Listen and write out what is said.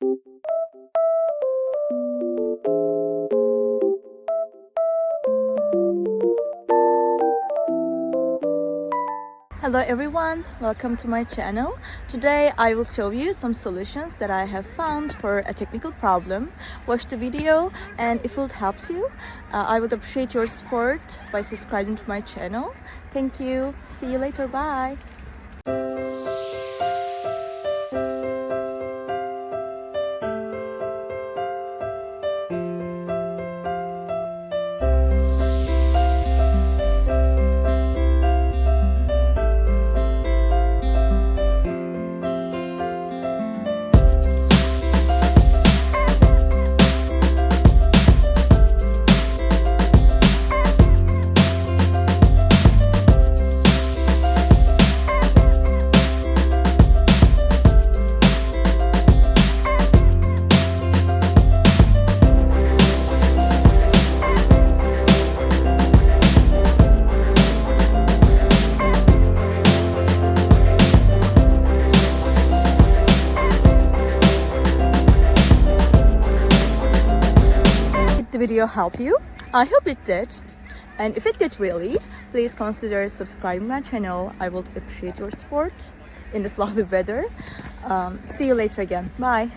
Hello everyone, welcome to my channel. Today I will show you some solutions that I have found for a technical problem. Watch the video, and if it helps you, I would appreciate your support by subscribing to my channel. Thank you. See you later. Bye. The video help you? I hope it did. And if it did really, please consider subscribing my channel. I would appreciate your support in this lovely weather. See you later again. Bye.